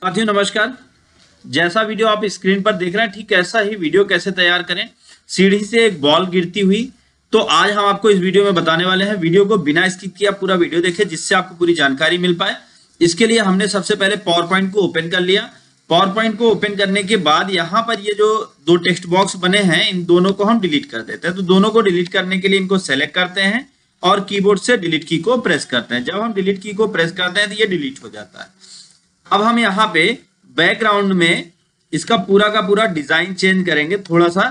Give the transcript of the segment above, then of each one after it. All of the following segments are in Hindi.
साथियों नमस्कार। जैसा वीडियो आप स्क्रीन पर देख रहे हैं ठीक ऐसा ही वीडियो कैसे तैयार करें सीढ़ी से एक बॉल गिरती हुई। तो आज हम आपको इस वीडियो में बताने वाले हैं। वीडियो को बिना स्किप किए पूरा वीडियो देखें जिससे आपको पूरी जानकारी मिल पाए। इसके लिए हमने सबसे पहले पावर पॉइंट को ओपन कर लिया। पावर पॉइंट को ओपन करने के बाद यहाँ पर ये जो दो टेक्स्ट बॉक्स बने हैं इन दोनों को हम डिलीट कर देते हैं। तो दोनों को डिलीट करने के लिए इनको सेलेक्ट करते हैं और कीबोर्ड से डिलीट की को प्रेस करते हैं। जब हम डिलीट की को प्रेस करते हैं तो ये डिलीट हो जाता है। अब हम यहाँ पे बैकग्राउंड में इसका पूरा का पूरा डिजाइन चेंज करेंगे थोड़ा सा,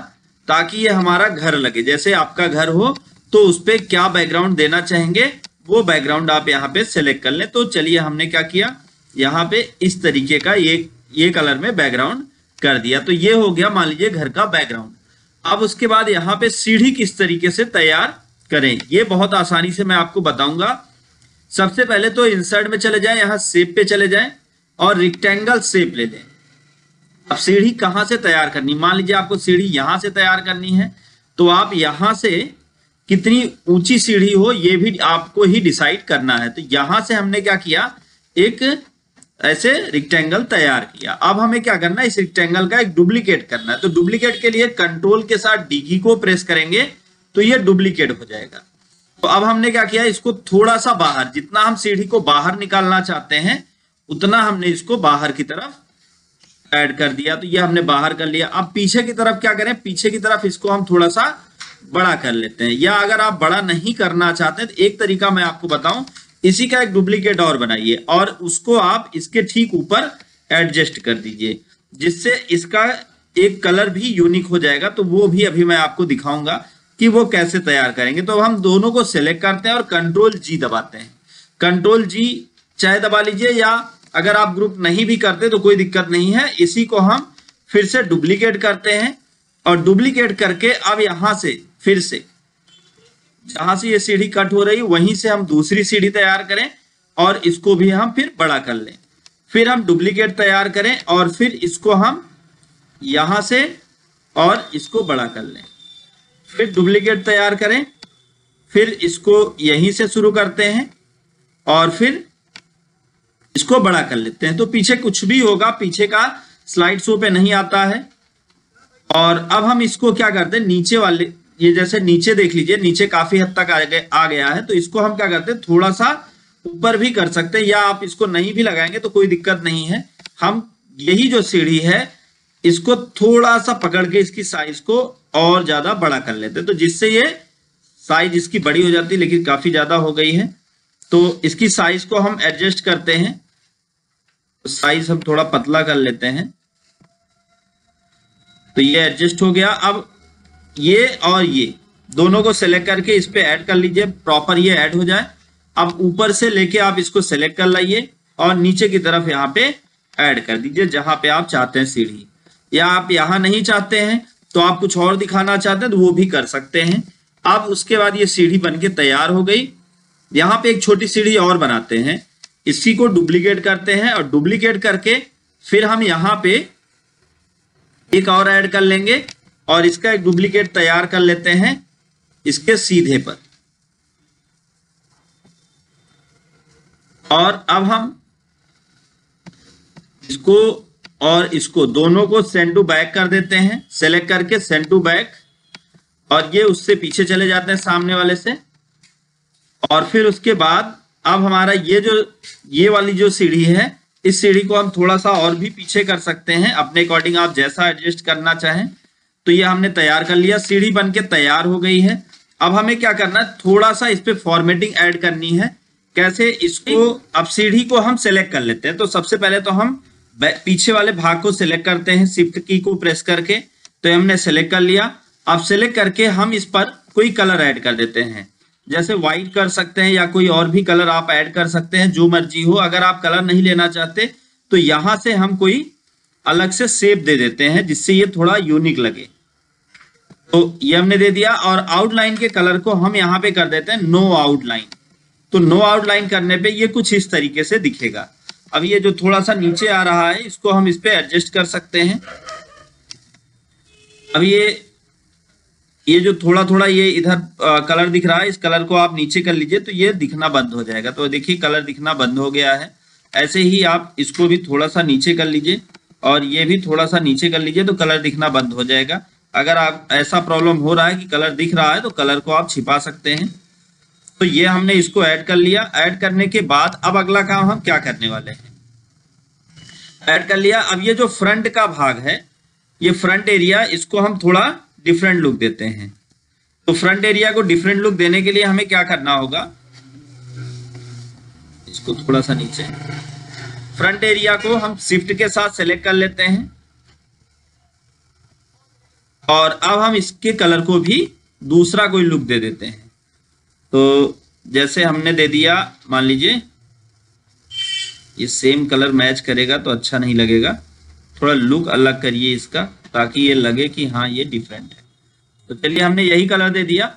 ताकि ये हमारा घर लगे। जैसे आपका घर हो तो उस पे क्या बैकग्राउंड देना चाहेंगे वो बैकग्राउंड आप यहाँ पे सेलेक्ट कर लें। तो चलिए हमने क्या किया, यहाँ पे इस तरीके का ये कलर में बैकग्राउंड कर दिया। तो ये हो गया मान लीजिए घर का बैकग्राउंड। अब उसके बाद यहाँ पे सीढ़ी किस तरीके से तैयार करें ये बहुत आसानी से मैं आपको बताऊंगा। सबसे पहले तो इंसर्ट में चले जाएं, यहाँ शेप पे चले जाएं और रेक्टेंगल शेप ले लें। अब सीढ़ी कहां से तैयार करनी, मान लीजिए आपको सीढ़ी यहां से तैयार करनी है तो आप यहां से कितनी ऊंची सीढ़ी हो ये भी आपको ही डिसाइड करना है। तो यहां से हमने क्या किया, एक ऐसे रेक्टेंगल तैयार किया। अब हमें क्या करना है, इस रेक्टेंगल का एक डुप्लीकेट करना है। तो डुप्लीकेट के लिए कंट्रोल के साथ डी की को प्रेस करेंगे तो ये डुप्लीकेट हो जाएगा। तो अब हमने क्या किया, इसको थोड़ा सा बाहर, जितना हम सीढ़ी को बाहर निकालना चाहते हैं उतना हमने इसको बाहर की तरफ ऐड कर दिया। तो ये हमने बाहर कर लिया। अब पीछे की तरफ क्या करें, पीछे की तरफ इसको हम थोड़ा सा बड़ा कर लेते हैं। या अगर आप बड़ा नहीं करना चाहते तो एक तरीका मैं आपको बताऊं, इसी का एक डुप्लीकेट और बनाइए और उसको आप इसके ठीक ऊपर एडजस्ट कर दीजिए, जिससे इसका एक कलर भी यूनिक हो जाएगा। तो वो भी अभी मैं आपको दिखाऊंगा कि वो कैसे तैयार करेंगे। तो हम दोनों को सिलेक्ट करते हैं और कंट्रोल जी दबाते हैं। कंट्रोल जी चाहे दबा लीजिए या अगर आप ग्रुप नहीं भी करते तो कोई दिक्कत नहीं है। इसी को हम फिर से डुप्लीकेट करते हैं और डुप्लीकेट करके अब यहां से फिर से जहां से ये सीढ़ी कट हो रही वहीं से हम दूसरी सीढ़ी तैयार करें और इसको भी हम फिर बड़ा कर लें। फिर हम डुप्लीकेट तैयार करें और फिर इसको हम यहां से और इसको बड़ा कर लें। फिर डुप्लीकेट तैयार करें, फिर इसको यहीं से शुरू करते हैं और फिर इसको बड़ा कर लेते हैं। तो पीछे कुछ भी होगा, पीछे का स्लाइड शो पे नहीं आता है। और अब हम इसको क्या करते हैं, नीचे वाले ये जैसे नीचे देख लीजिए, नीचे काफी हद तक आ गया है। तो इसको हम क्या करते हैं, थोड़ा सा ऊपर भी कर सकते हैं या आप इसको नहीं भी लगाएंगे तो कोई दिक्कत नहीं है। हम यही जो सीढ़ी है इसको थोड़ा सा पकड़ के इसकी साइज को और ज्यादा बड़ा कर लेते हैं। तो जिससे ये साइज इसकी बड़ी हो जाती है, लेकिन काफी ज्यादा हो गई है। तो इसकी साइज को हम एडजस्ट करते हैं। साइज हम थोड़ा पतला कर लेते हैं तो ये एडजस्ट हो गया। अब ये और ये दोनों को सेलेक्ट करके इस पे ऐड कर लीजिए, प्रॉपर ये ऐड हो जाए। अब ऊपर से लेके आप इसको सेलेक्ट कर लाइए और नीचे की तरफ यहाँ पे ऐड कर दीजिए जहां पे आप चाहते हैं सीढ़ी। या आप यहां नहीं चाहते हैं तो आप कुछ और दिखाना चाहते हैं तो वो भी कर सकते हैं। अब उसके बाद ये सीढ़ी बनके तैयार हो गई। यहाँ पे एक छोटी सीढ़ी और बनाते हैं, इसी को डुप्लीकेट करते हैं और डुप्लीकेट करके फिर हम यहाँ पे एक और ऐड कर लेंगे और इसका एक डुप्लीकेट तैयार कर लेते हैं इसके सीधे पर। और अब हम इसको और इसको दोनों को सेंड टू बैक कर देते हैं, सेलेक्ट करके सेंड टू बैक, और ये उससे पीछे चले जाते हैं सामने वाले से। और फिर उसके बाद अब हमारा ये वाली जो सीढ़ी है इस सीढ़ी को हम थोड़ा सा और भी पीछे कर सकते हैं अपने अकॉर्डिंग, आप जैसा एडजस्ट करना चाहें। तो ये हमने तैयार कर लिया, सीढ़ी बनके तैयार हो गई है। अब हमें क्या करना है, थोड़ा सा इस पे फॉर्मेटिंग ऐड करनी है। कैसे, इसको अब सीढ़ी को हम सेलेक्ट कर लेते हैं। तो सबसे पहले तो हम पीछे वाले भाग को सिलेक्ट करते हैं शिफ्ट की को प्रेस करके। तो हमने सेलेक्ट कर लिया। अब सेलेक्ट करके हम इस पर कोई कलर ऐड कर देते हैं, जैसे व्हाइट कर सकते हैं या कोई और भी कलर आप ऐड कर सकते हैं, जो मर्जी हो। अगर आप कलर नहीं लेना चाहते तो यहां से हम कोई अलग से शेप दे देते हैं जिससे ये थोड़ा यूनिक लगे। तो ये हमने दे दिया। और आउटलाइन के कलर को हम यहाँ पे कर देते हैं नो आउटलाइन। तो नो आउटलाइन करने पे ये कुछ इस तरीके से दिखेगा। अब ये जो थोड़ा सा नीचे आ रहा है इसको हम इस पे एडजस्ट कर सकते हैं। अब ये जो थोड़ा थोड़ा ये इधर कलर दिख रहा है, इस कलर को आप नीचे कर लीजिए तो ये दिखना बंद हो जाएगा। तो देखिए कलर दिखना बंद हो गया है। ऐसे ही आप इसको भी थोड़ा सा नीचे कर लीजिए और ये भी थोड़ा सा नीचे कर लीजिए, तो कलर दिखना बंद हो जाएगा। अगर आप ऐसा प्रॉब्लम हो रहा है कि कलर दिख रहा है तो कलर को आप छिपा सकते हैं। तो ये हमने इसको ऐड कर लिया। ऐड करने के बाद अब अगला काम हम क्या करने वाले हैं, ऐड कर लिया। अब ये जो फ्रंट का भाग है, ये फ्रंट एरिया, इसको हम थोड़ा डिफरेंट लुक देते हैं। तो फ्रंट एरिया को डिफरेंट लुक देने के लिए हमें क्या करना होगा, इसको थोड़ा सा नीचे, फ्रंट एरिया को हम शिफ्ट के साथ सेलेक्ट कर लेते हैं और अब हम इसके कलर को भी दूसरा कोई लुक दे देते हैं। तो जैसे हमने दे दिया, मान लीजिए ये सेम कलर मैच करेगा तो अच्छा नहीं लगेगा, थोड़ा लुक अलग करिए इसका ताकि ये लगे कि हाँ ये डिफरेंट है। तो चलिए हमने यही कलर दे दिया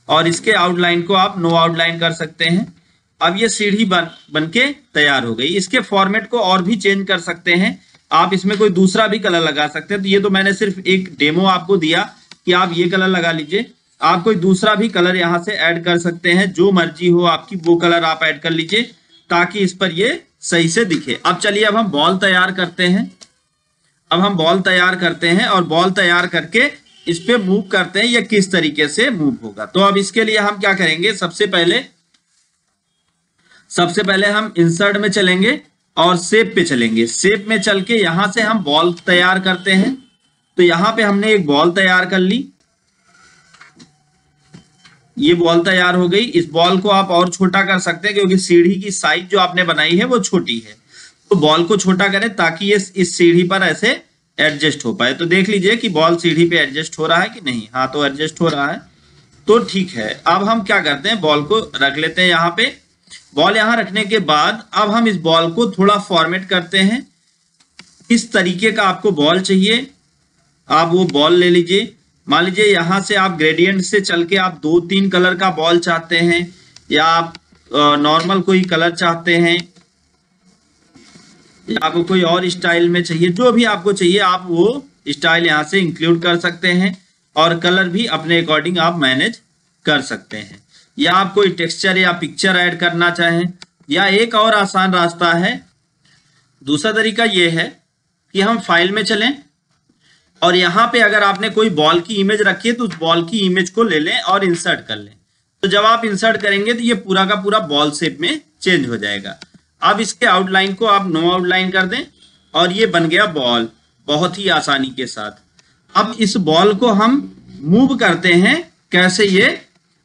और इसके आउटलाइन को आप नो आउटलाइन कर सकते हैं। अब ये सीढ़ी बन के तैयार हो गई। इसके फॉर्मेट को और भी चेंज कर सकते हैं, आप इसमें कोई दूसरा भी कलर लगा सकते हैं। तो ये तो मैंने सिर्फ एक डेमो आपको दिया कि आप ये कलर लगा लीजिए, आप कोई दूसरा भी कलर यहाँ से ऐड कर सकते हैं, जो मर्जी हो आपकी वो कलर आप ऐड कर लीजिए ताकि इस पर ये सही से दिखे। अब चलिए अब हम बॉल तैयार करते हैं। अब हम बॉल तैयार करते हैं और बॉल तैयार करके इस पे मूव करते हैं, ये किस तरीके से मूव होगा। तो अब इसके लिए हम क्या करेंगे, सबसे पहले हम इंसर्ट में चलेंगे और शेप पे चलेंगे। शेप में चल के यहां से हम बॉल तैयार करते हैं। तो यहां पे हमने एक बॉल तैयार कर ली, ये बॉल तैयार हो गई। इस बॉल को आप और छोटा कर सकते हैं क्योंकि सीढ़ी की साइज जो आपने बनाई है वो छोटी है। तो बॉल को छोटा करें ताकि ये इस सीढ़ी पर ऐसे एडजस्ट हो पाए। तो देख लीजिए कि बॉल सीढ़ी पे एडजस्ट हो रहा है कि नहीं। हाँ, तो एडजस्ट हो रहा है, तो ठीक है। अब हम क्या करते हैं, बॉल को रख लेते हैं यहाँ पे। बॉल यहाँ रखने के बाद अब हम इस बॉल को थोड़ा फॉर्मेट करते हैं। इस तरीके का आपको बॉल चाहिए, आप वो बॉल ले लीजिए। मान लीजिए यहाँ से आप ग्रेडियंट से चल के आप 2-3 कलर का बॉल चाहते हैं या आप नॉर्मल कोई कलर चाहते हैं या आपको कोई और स्टाइल में चाहिए, जो भी आपको चाहिए आप वो स्टाइल यहाँ से इंक्लूड कर सकते हैं और कलर भी अपने अकॉर्डिंग आप मैनेज कर सकते हैं। या आप कोई टेक्सचर या पिक्चर ऐड करना चाहें, या एक और आसान रास्ता है, दूसरा तरीका ये है कि हम फाइल में चलें और यहाँ पे अगर आपने कोई बॉल की इमेज रखी है तो उस बॉल की इमेज को ले लें और इंसर्ट कर लें। तो जब आप इंसर्ट करेंगे तो ये पूरा का पूरा बॉल शेप में चेंज हो जाएगा। अब इसके आउटलाइन को आप नो आउटलाइन कर दें और ये बन गया बॉल, बहुत ही आसानी के साथ। अब इस बॉल को हम मूव करते हैं, कैसे ये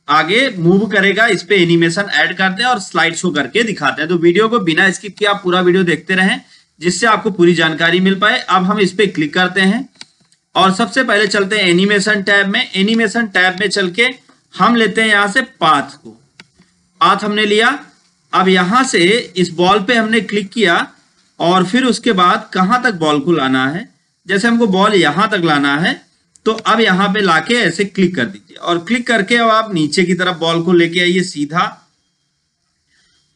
आगे मूव करेगा इस पे एनिमेशन ऐड करते हैं और स्लाइड शो करके दिखाते हैं। तो वीडियो को बिना स्किप किए आप पूरा वीडियो देखते रहें जिससे आपको पूरी जानकारी मिल पाए। अब हम इस पे क्लिक करते हैं और सबसे पहले चलते हैं एनिमेशन टैब में। एनिमेशन टैब में चल के हम लेते हैं यहाँ से पाथ को। पाथ हमने लिया। अब यहाँ से इस बॉल पे हमने क्लिक किया और फिर उसके बाद कहाँ तक बॉल को लाना है, जैसे हमको बॉल यहाँ तक लाना है तो अब यहाँ पे लाके ऐसे क्लिक कर दीजिए और क्लिक करके अब आप नीचे की तरफ बॉल को लेके आइए सीधा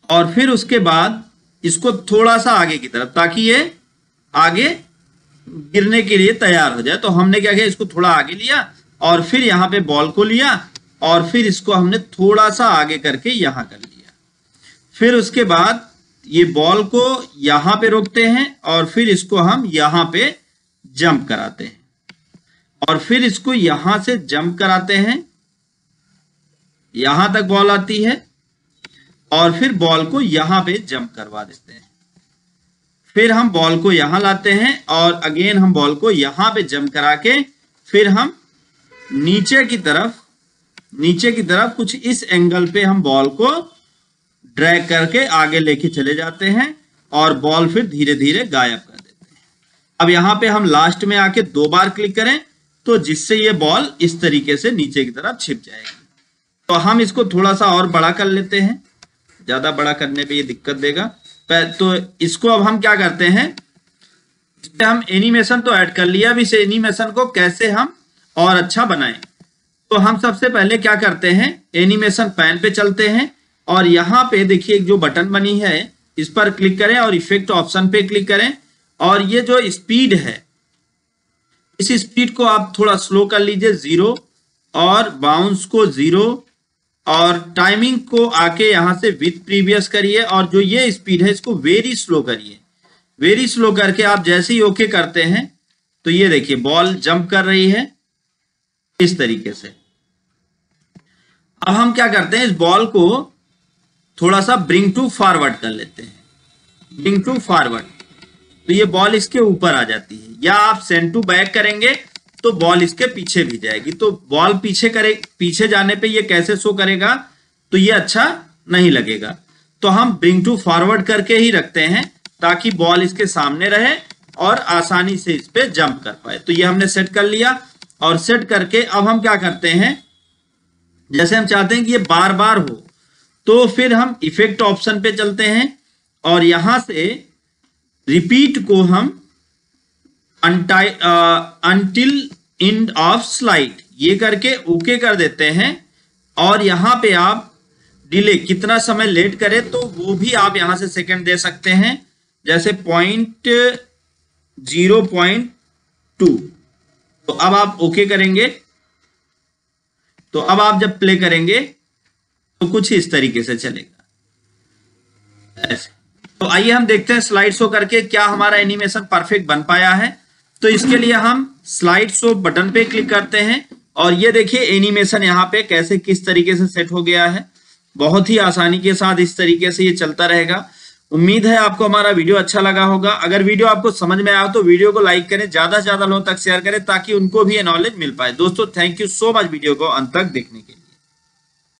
और फिर उसके बाद इसको थोड़ा सा आगे की तरफ ताकि ये आगे गिरने के लिए तैयार हो जाए। तो हमने क्या किया, इसको थोड़ा आगे लिया और फिर यहाँ पे बॉल को लिया और फिर इसको हमने थोड़ा सा आगे करके यहाँ कर लिया। फिर उसके बाद ये बॉल को यहाँ पे रोकते हैं और फिर इसको हम यहाँ पे जंप कराते हैं और फिर इसको यहां से जंप कराते हैं, यहां तक बॉल आती है और फिर बॉल को यहां पे जंप करवा देते हैं। फिर हम बॉल को यहां लाते हैं और अगेन हम बॉल को यहां पे जंप करा के फिर हम नीचे की तरफ कुछ इस एंगल पे हम बॉल को ड्रैग करके आगे लेके चले जाते हैं और बॉल फिर धीरे धीरे गायब कर देते हैं। अब यहाँ पे हम लास्ट में आके 2 बार क्लिक करें तो जिससे ये बॉल इस तरीके से नीचे की तरफ छिप जाएगी। तो हम इसको थोड़ा सा और बड़ा कर लेते हैं, ज्यादा बड़ा करने पे ये दिक्कत देगा। तो इसको अब हम क्या करते हैं, इस पे हम एनिमेशन तो ऐड कर लिया। अब इस एनिमेशन को कैसे हम और अच्छा बनाएं, तो हम सबसे पहले क्या करते हैं, एनिमेशन पैन पे चलते हैं और यहाँ पे देखिए एक जो बटन बनी है इस पर क्लिक करें और इफेक्ट ऑप्शन पे क्लिक करें और ये जो स्पीड है इस स्पीड को आप थोड़ा स्लो कर लीजिए 0 और बाउंस को 0 और टाइमिंग को आके यहां से विथ प्रीवियस करिए और जो ये स्पीड है इसको वेरी स्लो करिए। वेरी स्लो करके आप जैसे ही ओके करते हैं तो ये देखिए बॉल जंप कर रही है इस तरीके से। अब हम क्या करते हैं, इस बॉल को थोड़ा सा ब्रिंग टू फॉरवर्ड कर लेते हैं, ब्रिंग टू फॉरवर्ड, तो ये बॉल इसके ऊपर आ जाती है। या आप सेंड टू बैक करेंगे तो बॉल इसके पीछे भी जाएगी। तो बॉल पीछे जाने पे ये कैसे शो करेगा, तो ये अच्छा नहीं लगेगा। तो हम ब्रिंग टू फॉरवर्ड करके ही रखते हैं ताकि बॉल इसके सामने रहे और आसानी से इस पे जंप कर पाए। तो ये हमने सेट कर लिया और सेट करके अब हम क्या करते हैं, जैसे हम चाहते हैं कि ये बार बार हो तो फिर हम इफेक्ट ऑप्शन पे चलते हैं और यहां से रिपीट को हम अनटिल एंड ऑफ स्लाइड ये करके ओके कर देते हैं। और यहां पे आप डिले कितना समय लेट करें तो वो भी आप यहां से सेकंड दे सकते हैं, जैसे 0.2। तो अब आप ओके करेंगे तो अब आप जब प्ले करेंगे तो कुछ इस तरीके से चलेगा ऐसे। तो आइए हम देखते हैं स्लाइड शो करके क्या हमारा एनिमेशन परफेक्ट बन पाया है। तो इसके लिए हम स्लाइड शो बटन पे क्लिक करते हैं और ये देखिए एनिमेशन यहाँ पे कैसे किस तरीके से सेट हो गया है। बहुत ही आसानी के साथ इस तरीके से ये चलता रहेगा। उम्मीद है आपको हमारा वीडियो अच्छा लगा होगा। अगर वीडियो आपको समझ में आया तो वीडियो को लाइक करें, ज्यादा से ज्यादा लोगों तक शेयर करें ताकि उनको भी ये नॉलेज मिल पाए। दोस्तों thank you so much video को अंत तक देखने के लिए।